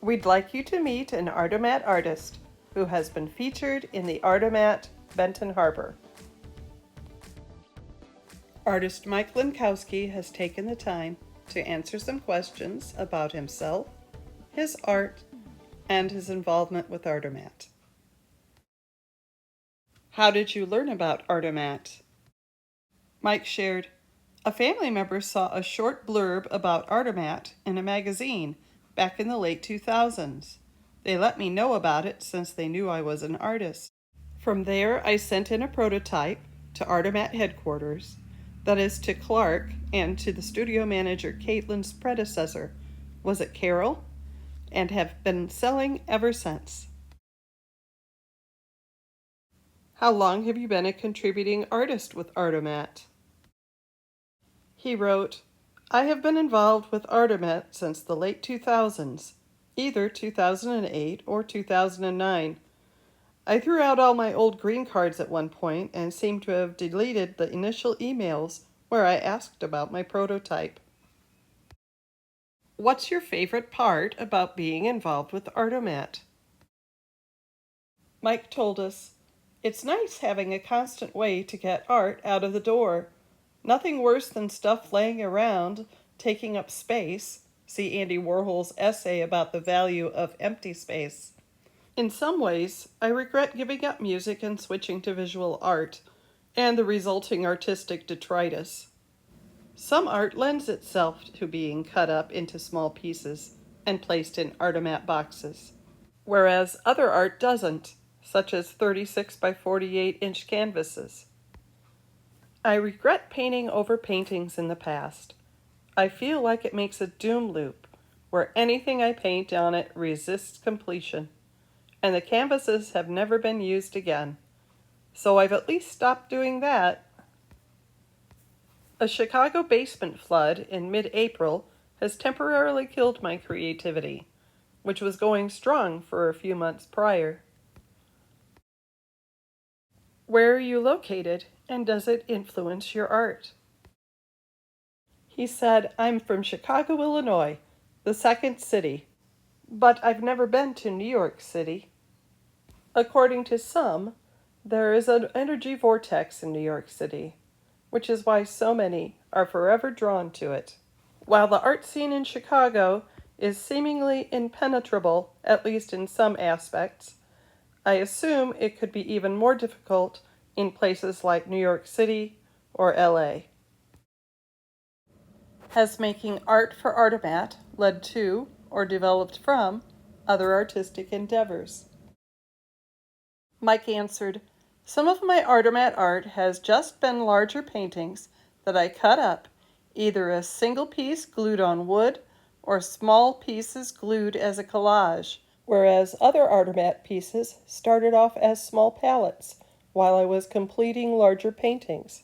We'd like you to meet an Artomat artist who has been featured in the Artomat Benton Harbor. Artist Mike Lenkowski has taken the time to answer some questions about himself, his art, and his involvement with Artomat. How did you learn about Artomat? Mike shared, a family member saw a short blurb about Artomat in a magazine back in the late 2000s. They let me know about it since they knew I was an artist. From there, I sent in a prototype to Artomat headquarters, that is to Clark and to the studio manager Caitlin's predecessor, was it Carol? And have been selling ever since. How long have you been a contributing artist with Artomat? He wrote, I have been involved with Artomat since the late 2000s, either 2008 or 2009. I threw out all my old green cards at one point and seem to have deleted the initial emails where I asked about my prototype. What's your favorite part about being involved with Artomat? Mike told us, it's nice having a constant way to get art out of the door. Nothing worse than stuff laying around, taking up space. See Andy Warhol's essay about the value of empty space. In some ways, I regret giving up music and switching to visual art, and the resulting artistic detritus. Some art lends itself to being cut up into small pieces and placed in Artomat boxes, whereas other art doesn't, such as 36 by 48 inch canvases. I regret painting over paintings in the past. I feel like it makes a doom loop, where anything I paint on it resists completion, and the canvases have never been used again. So I've at least stopped doing that. A Chicago basement flood in mid-April has temporarily killed my creativity, which was going strong for a few months prior. Where are you located, and does it influence your art? He said, I'm from Chicago, Illinois, the second city, but I've never been to New York City. According to some, there is an energy vortex in New York City, which is why so many are forever drawn to it. While the art scene in Chicago is seemingly impenetrable, at least in some aspects, I assume it could be even more difficult in places like New York City or LA. Has making art for Artomat led to or developed from other artistic endeavors? Mike answered, some of my Artomat art has just been larger paintings that I cut up, either a single piece glued on wood or small pieces glued as a collage, whereas other Artomat pieces started off as small palettes while I was completing larger paintings.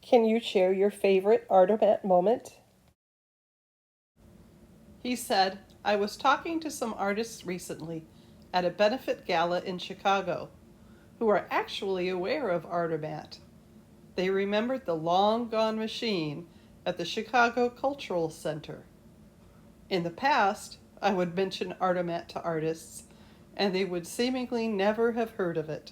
Can you share your favorite Artomat moment? He said, I was talking to some artists recently at a benefit gala in Chicago who are actually aware of Artomat. They remembered the long-gone machine at the Chicago Cultural Center. In the past, I would mention Artomat to artists, and they would seemingly never have heard of it.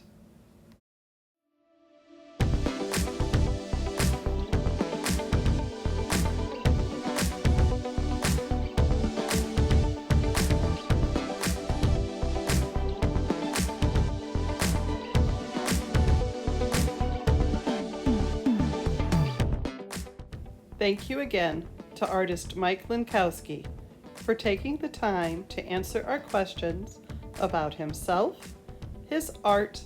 Thank you again to artist Mike Lenkowski for taking the time to answer our questions about himself, his art,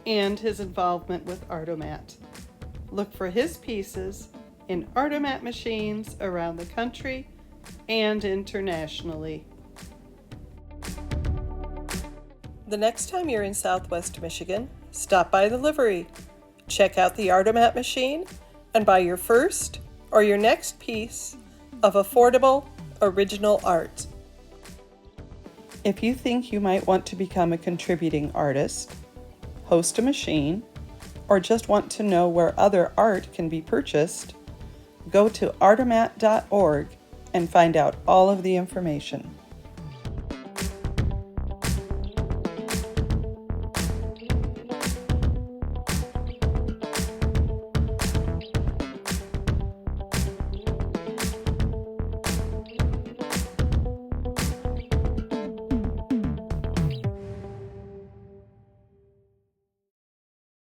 and his involvement with Artomat. Look for his pieces in Artomat machines around the country and internationally. The next time you're in Southwest Michigan, stop by the Livery, check out the Artomat machine, and buy your first or your next piece of affordable, original art. If you think you might want to become a contributing artist, host a machine, or just want to know where other art can be purchased, go to artomat.org and find out all of the information.